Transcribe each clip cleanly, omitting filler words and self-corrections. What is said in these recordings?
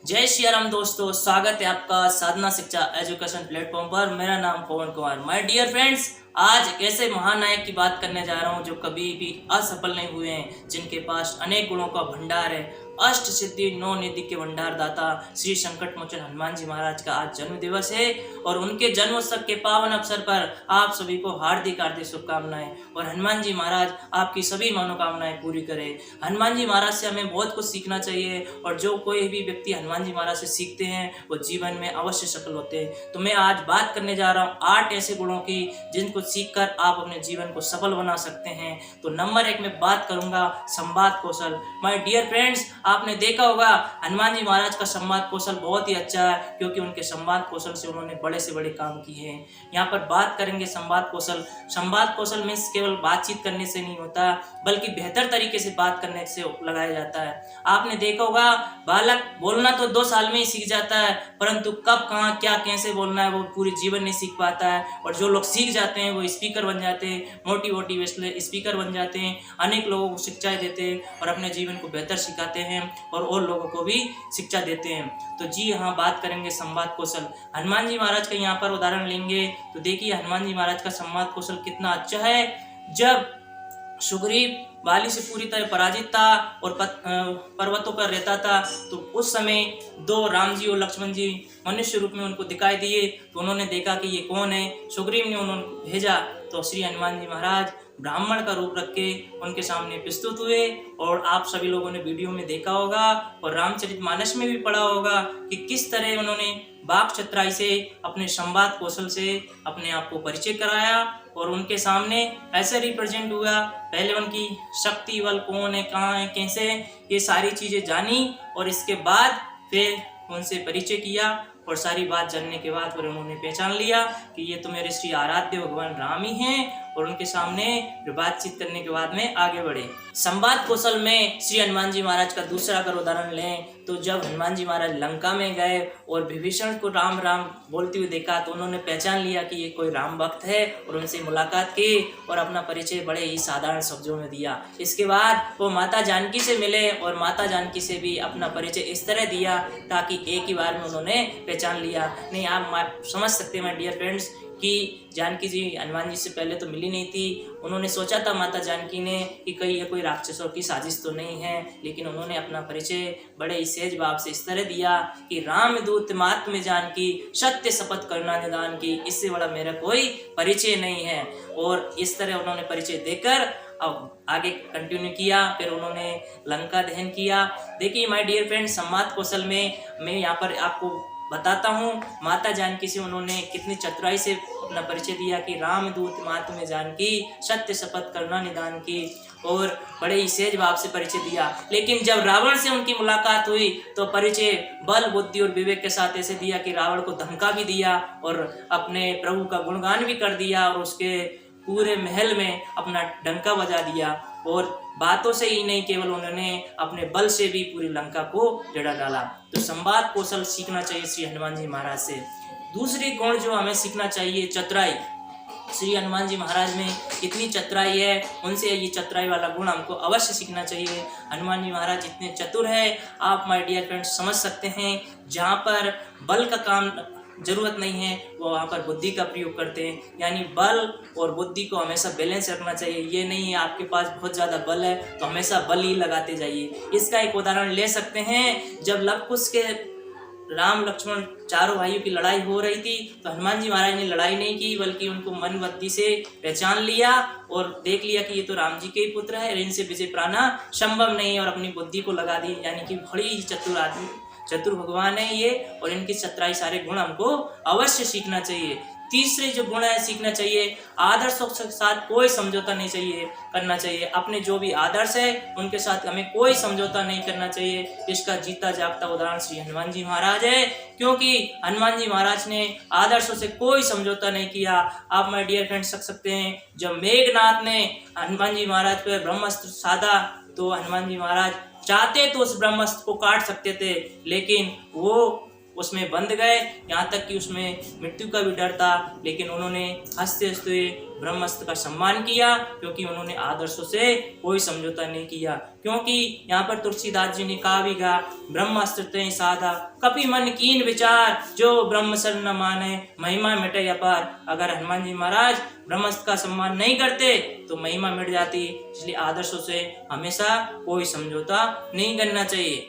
जय श्री राम दोस्तों, स्वागत है आपका साधना शिक्षा एजुकेशन प्लेटफॉर्म पर। मेरा नाम पवन कुमार। माय डियर फ्रेंड्स, आज एक ऐसे महानायक की बात करने जा रहा हूं जो कभी भी असफल नहीं हुए हैं, जिनके पास अनेक गुणों का भंडार है। अष्ट सिद्धि नौ निधि के भंडार दाता श्री संकट मोचन हनुमान जी महाराज का आज जन्म दिवस है और उनके जन्मोत्सव के पावन अवसर पर आप सभी को हार्दिक हार्दिक शुभकामनाएं। और हनुमान जी महाराज आपकी सभी मनोकामनाएं पूरी करें। हनुमान जी महाराज से हमें बहुत कुछ सीखना चाहिए और जो कोई भी व्यक्ति हनुमान जी महाराज से सीखते हैं वो जीवन में अवश्य सफल होते हैं। तो मैं आज बात करने जा रहा हूँ 8 ऐसे गुणों की जिनको सीखकर आप अपने जीवन को सफल बना सकते हैं। तो नंबर 1 में बात करूंगा संवाद कौशल। माय डियर फ्रेंड्स, आपने देखा होगा हनुमान जी महाराज का संवाद कौशल बहुत ही अच्छा है, क्योंकि उनके संवाद कौशल से उन्होंने बड़े से बड़े काम किए हैं। यहाँ पर बात करेंगे संवाद कौशल। संवाद कौशल में केवल बातचीत करने से नहीं होता, बल्कि बेहतर तरीके से बात करने से लगाया जाता है। आपने देखा होगा बालक बोलना तो 2 साल में ही सीख जाता है, परंतु कब कहाँ क्या कैसे बोलना है वो पूरे जीवन नहीं सीख पाता है। और जो लोग सीख जाते हैं वो स्पीकर बन जाते हैं, मोटिवेशनल स्पीकर बन जाते हैं, अनेक लोगों को शिक्षाएं देते हैं और अपने जीवन को बेहतर सिखाते हैं और लोगों को भी शिक्षा देते हैं। तो जी हाँ, बात करेंगे संवाद कौशल। हनुमान जी महाराज का यहाँ पर उदाहरण लेंगे तो देखिए हनुमान जी महाराज का संवाद कौशल कितना अच्छा है। जब सुग्रीव बाली से पूरी तरह पराजित था और पर्वतों पर रहता था, तो उस समय 2 राम जी और लक्ष्मण जी मनुष्य रूप में उनको दिखाई दिए। तो उन्होंने देखा कि ये कौन है। सुग्रीव ने उन्होंने भेजा तो श्री हनुमान जी महाराज ब्राह्मण का रूप रख के उनके सामने प्रस्तुत हुए। और आप सभी लोगों ने वीडियो में देखा होगा और रामचरितमानस में भी पढ़ा होगा कि किस तरह उन्होंने वाक चतुराई से अपने संवाद कौशल से अपने आप को परिचय कराया और उनके सामने ऐसे रिप्रेजेंट हुआ। पहले उनकी शक्ति बल कौन है, कहाँ है, कैसे है, ये सारी चीजें जानी और इसके बाद फिर उनसे परिचय किया। और सारी बात जानने के बाद फिर उन्होंने पहचान लिया कि ये तो मेरे श्री आराध्य भगवान राम ही हैं। और उनके सामने बातचीत करने के बाद में आगे बढ़े। संवाद कौशल में श्री हनुमान जी महाराज का दूसरा अगर उदाहरण लें तो जब हनुमान जी महाराज लंका में गए और विभीषण को राम राम बोलते हुए देखा तो उन्होंने पहचान लिया कि ये कोई राम भक्त है और उनसे मुलाकात की और अपना परिचय बड़े ही साधारण शब्दों में दिया। इसके बाद वो माता जानकी से मिले और माता जानकी से भी अपना परिचय इस तरह दिया ताकि एक ही बार में उन्होंने पहचान लिया। नहीं, आप समझ सकते हैं माय डियर फ्रेंड्स कि जानकी जी हनुमान जी से पहले तो मिली नहीं थी। उन्होंने सोचा था माता जानकी ने कि कहीं ये कोई राक्षसों की साजिश तो नहीं है, लेकिन उन्होंने अपना परिचय बड़े ही सहज भाव से इस तरह दिया कि राम दूत मात्म जानकी सत्य शपथ करना निदान की, इससे बड़ा मेरा कोई परिचय नहीं है। और इस तरह उन्होंने परिचय देकर अब आगे कंटिन्यू किया। फिर उन्होंने लंका दहन किया। देखिए माय डियर फ्रेंड्स, संवाद कौशल में मैं यहाँ पर आपको बताता हूँ माता जानकी से उन्होंने कितनी चतुराई से अपना परिचय दिया कि राम दूत मातु जानकी सत्य शपथ करना निदान की, और बड़े ही सहज भाव से परिचय दिया। लेकिन जब रावण से उनकी मुलाकात हुई तो परिचय बल बुद्धि और विवेक के साथ ऐसे दिया कि रावण को धमका भी दिया और अपने प्रभु का गुणगान भी कर दिया और उसके पूरे महल में अपना डंका बजा दिया। और बातों से ही नहीं, केवल उन्होंने अपने बल से भी पूरी लंका को जड़ा डाला। तो संवाद कौशल सीखना चाहिए श्री हनुमान जी महाराज से। दूसरी गुण जो हमें सीखना चाहिए, चतुराई। श्री हनुमान जी महाराज में कितनी चतुराई है, उनसे ये चतुराई वाला गुण हमको अवश्य सीखना चाहिए। हनुमान जी महाराज इतने चतुर है, आप माय डियर फ्रेंड्स समझ सकते हैं। जहाँ पर बल का काम जरूरत नहीं है वो वहाँ पर बुद्धि का प्रयोग करते हैं। यानी बल और बुद्धि को हमेशा बैलेंस रखना चाहिए। ये नहीं है आपके पास बहुत ज़्यादा बल है तो हमेशा बल ही लगाते जाइए। इसका एक उदाहरण ले सकते हैं। जब लव कुश के राम लक्ष्मण चारों भाइयों की लड़ाई हो रही थी तो हनुमान जी महाराज ने लड़ाई नहीं की, बल्कि उनको मन बुद्धि से पहचान लिया और देख लिया कि ये तो राम जी के ही पुत्र है, इनसे विजय पाना संभव नहीं है, और अपनी बुद्धि को लगा दी। यानी कि बड़ी चतुर आदमी, चतुर भगवान है ये, और इनकी चतुराई सारे गुण हमको अवश्य सीखना चाहिए। तीसरे जो गुण है सीखना चाहिए, आदर्शों के साथ कोई समझौता नहीं करना चाहिए। अपने जो भी आदर्श है उनके साथ हमें कोई समझौता नहीं करना चाहिए। इसका जीता जागता उदाहरण श्री हनुमान जी महाराज है, क्योंकि हनुमान जी महाराज ने आदर्शों से कोई समझौता नहीं किया। आप माय डियर फ्रेंड्स समझ सकते हैं, जब मेघनाथ ने हनुमान जी महाराज पर ब्रह्मास्त्र साधा तो हनुमान जी महाराज चाहते तो उस ब्रह्मास्त्र को काट सकते थे, लेकिन वो उसमें बंध गए, यहाँ तक कि उसमें मृत्यु का भी डर था, लेकिन उन्होंने हंसते हंसते ब्रह्मास्त्र का सम्मान किया, क्योंकि उन्होंने आदर्शों से कोई समझौता नहीं किया। क्योंकि यहाँ पर तुलसीदास जी ने कहा भी गा, ब्रह्मास्त्र तय साधा कपि मन कीन विचार, जो ब्रह्म शरण न माने महिमा मिटे अपार। अगर हनुमान जी महाराज ब्रह्मास्त्र का सम्मान नहीं करते तो महिमा मिट जाती, इसलिए आदर्शों से हमेशा कोई समझौता नहीं करना चाहिए।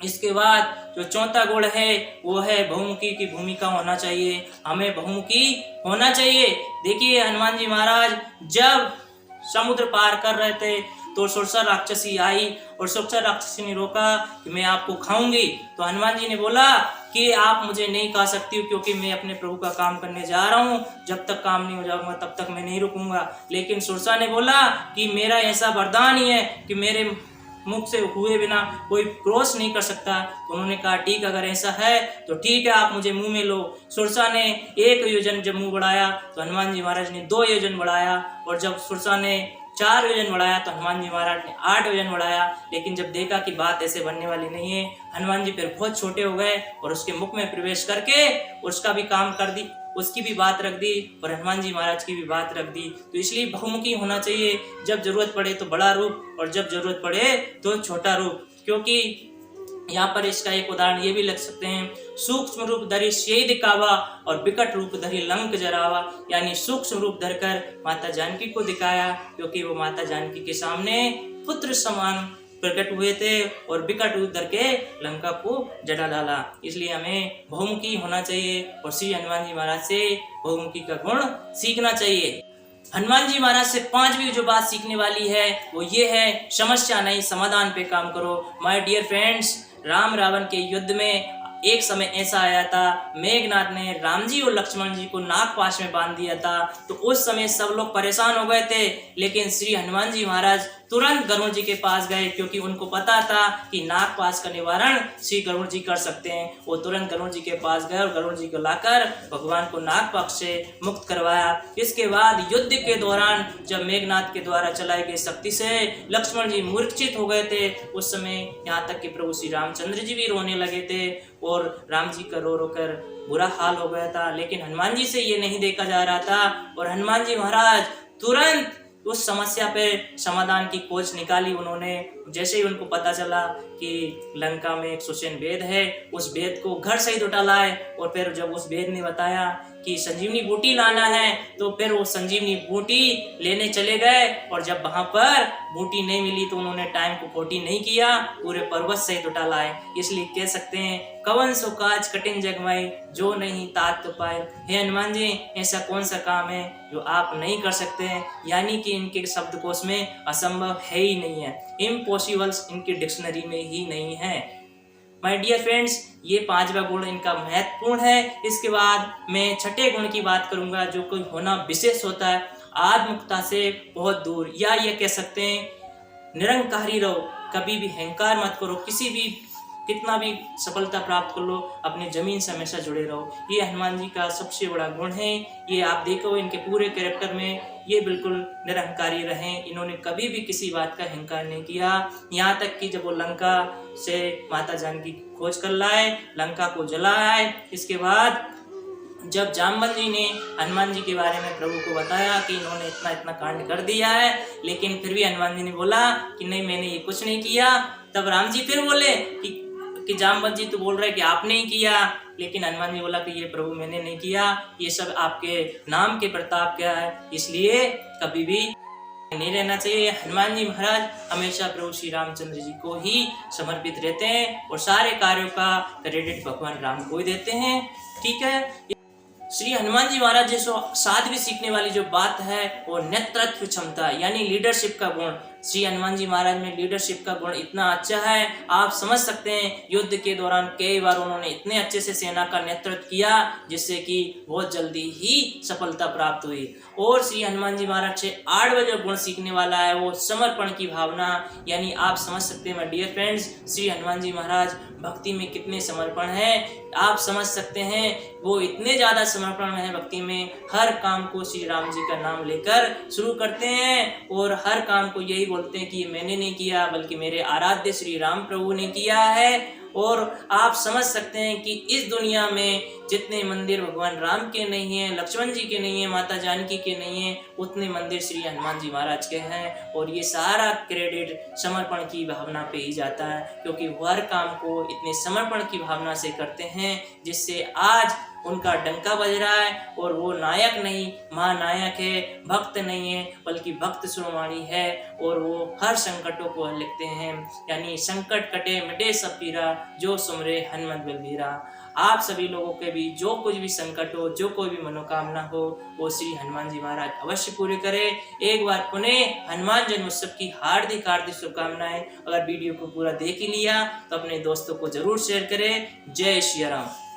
इसके बाद जो चौथा गुण है वो है बहुमुखी की भूमिका होना चाहिए, हमें बहुमुखी होना चाहिए। देखिए हनुमान जी महाराज जब समुद्र पार कर रहे थे तो सुरसा राक्षसी आई और सुरसा राक्षसी ने रोका कि मैं आपको खाऊंगी। तो हनुमान जी ने बोला कि आप मुझे नहीं खा सकती हो, क्योंकि मैं अपने प्रभु का काम करने जा रहा हूँ, जब तक काम नहीं हो जाऊंगा तब तक मैं नहीं रुकूंगा। लेकिन सुरसा ने बोला कि मेरा ऐसा वरदान ही है कि मेरे मुख से हुए बिना कोई क्रॉस नहीं कर सकता। तो उन्होंने कहा ठीक, अगर ऐसा है तो ठीक है, आप मुझे मुंह में लो। सुरसा ने 1 योजन जब मुंह बढ़ाया तो हनुमान जी महाराज ने 2 योजन बढ़ाया, और जब सुरसा ने 4 योजन बढ़ाया तो हनुमान जी महाराज ने 8 योजन बढ़ाया। लेकिन जब देखा कि बात ऐसे बनने वाली नहीं है, हनुमान जी फिर बहुत छोटे हो गए और उसके मुख में प्रवेश करके उसका भी काम कर दी, उसकी भी बात रख दी और हनुमान जी महाराज की भी बात रख दी। तो इसलिए बहुमुखी होना चाहिए, जब जरूरत पड़े तो बड़ा रूप और जब जरूरत पड़े तो छोटा रूप। क्योंकि यहाँ पर इसका एक उदाहरण ये भी लग सकते हैं, सूक्ष्म रूप धरी शेय दिखावा और विकट रूप धरी लंक जरावा। यानी सूक्ष्म रूप धरकर माता जानकी को दिखाया, क्योंकि वो माता जानकी के सामने पुत्र समान प्रकट हुए थे, और विकट रूप धर के लंका को जला डाला। इसलिए हमें बहुमुखी होना चाहिए और श्री हनुमान जी महाराज से बहुमुखी का गुण सीखना चाहिए। हनुमान जी महाराज से 5वीं जो बात सीखने वाली है वो ये है, समस्या नहीं समाधान पे काम करो। My dear friends, Ram Ravan के युद्ध में एक समय ऐसा आया था, मेघनाथ ने राम जी और लक्ष्मण जी को नागपाश में बांध दिया था। तो उस समय सब लोग परेशान हो गए थे, लेकिन श्री हनुमान जी महाराज तुरंत गरुड़ जी के पास गए, क्योंकि उनको पता था कि नागपाश का निवारण श्री गरुड़ जी कर सकते हैं। वो तुरंत गरुड़ जी के पास गए और गरुड़ जी को लाकर भगवान को नागपाश से मुक्त करवाया। इसके बाद युद्ध के दौरान जब मेघनाथ के द्वारा चलाई गई शक्ति से लक्ष्मण जी मूर्छित हो गए थे, उस समय यहाँ तक कि प्रभु श्री रामचंद्र जी भी रोने लगे थे और राम जी का रो रो कर बुरा हाल हो गया था। लेकिन हनुमान जी से ये नहीं देखा जा रहा था, और हनुमान जी महाराज तुरंत उस समस्या पे समाधान की खोज निकाली उन्होंने। जैसे ही उनको पता चला कि लंका में एक सुषेण वेद है, उस वेद को घर सहित उठा लाए, और फिर जब उस वेद ने बताया कि संजीवनी बूटी लाना है, तो फिर वो संजीवनी बूटी लेने चले गए, और जब वहां पर बूटी नहीं मिली तो उन्होंने टाइम को खोटी नहीं किया, पूरे पर्वत सहित उठा लाए। इसलिए कह सकते हैं, कवन सो काज कठिन जगमाई, जो नहीं तात तो पाए। हे हनुमान जी, ऐसा कौन सा काम है जो आप नहीं कर सकते हैं? यानी कि इनके शब्दकोश में असंभव है ही नहीं है, इम्पॉसिबल्स इनकी डिक्शनरी में ही नहीं है। माय डियर फ्रेंड्स, ये 5वां गुण इनका महत्वपूर्ण है। इसके बाद मैं 6ठे गुण की बात करूंगा, जो कोई होना विशेष होता है, आत्ममुक्ता से बहुत दूर, या ये कह सकते हैं निरंकारी रहो, कभी भी अहंकार मत करो, किसी भी कितना भी सफलता प्राप्त कर लो, अपने जमीन से हमेशा जुड़े रहो। ये हनुमान जी का सबसे बड़ा गुण है। ये आप देखो इनके पूरे कैरेक्टर में ये बिल्कुल निरहंकारी रहे, इन्होंने कभी भी किसी बात का अहंकार नहीं किया। यहाँ तक कि जब वो लंका से माता जानकी की खोज कर लाए, लंका को जलाए, इसके बाद जब जामवंत जी ने हनुमान जी के बारे में प्रभु को बताया कि इन्होंने इतना इतना कांड कर दिया है, लेकिन फिर भी हनुमान जी ने बोला कि नहीं, मैंने ये कुछ नहीं किया। तब राम जी फिर बोले कि जामवंत जी तो बोल रहे कि आपने ही किया, लेकिन हनुमान जी बोला कि ये प्रभु मैंने नहीं किया, ये सब आपके नाम के प्रताप क्या है, इसलिए कभी भी नहीं रहना चाहिए। हनुमान जी महाराज हमेशा प्रभु श्री रामचंद्र जी को ही समर्पित रहते हैं और सारे कार्यों का क्रेडिट भगवान राम को ही देते हैं। ठीक है, श्री हनुमान जी महाराज जी 7वीं सीखने वाली जो बात है वो नेतृत्व क्षमता यानी लीडरशिप का गुण। श्री हनुमान जी महाराज में लीडरशिप का गुण इतना अच्छा है, आप समझ सकते हैं युद्ध के दौरान कई बार उन्होंने इतने अच्छे से सेना का नेतृत्व किया जिससे कि बहुत जल्दी ही सफलता प्राप्त हुई। और श्री हनुमान जी महाराज से 8वां जो गुण सीखने वाला है वो समर्पण की भावना, यानी आप समझ सकते हैं my dear friends, Shri Hanuman ji Maharaj भक्ति में कितने समर्पण है, आप समझ सकते हैं वो इतने ज्यादा समर्पण में है भक्ति में, हर काम को श्री राम जी का नाम लेकर शुरू करते हैं और हर काम को यही बोलते हैं कि ये मैंने नहीं किया, बल्कि मेरे आराध्य श्री राम प्रभु ने किया है। और आप समझ सकते हैं कि इस दुनिया में जितने मंदिर भगवान राम के नहीं हैं, लक्ष्मण जी के नहीं हैं, माता जानकी के नहीं हैं, उतने मंदिर श्री हनुमान जी महाराज के हैं। और ये सारा क्रेडिट समर्पण की भावना पे ही जाता है, क्योंकि वो हर काम को इतने समर्पण की भावना से करते हैं जिससे आज उनका डंका बज रहा है। और वो नायक नहीं, महानायक है, भक्त नहीं है, बल्कि भक्त शिरोमणि है। और वो हर संकटों को लिखते हैं, यानी संकट कटे मिटे सब पीरा, जो सुमरे हनुमत बलबीरा। आप सभी लोगों के भी जो कुछ भी संकट हो, जो कोई भी मनोकामना हो, वो श्री हनुमान जी महाराज अवश्य पूरे करें। एक बार पुनः हनुमान जन्मोत्सव की हार्दिक हार्दिक शुभकामनाएं। अगर वीडियो को पूरा देख ही लिया तो अपने दोस्तों को जरूर शेयर करें। जय श्री राम।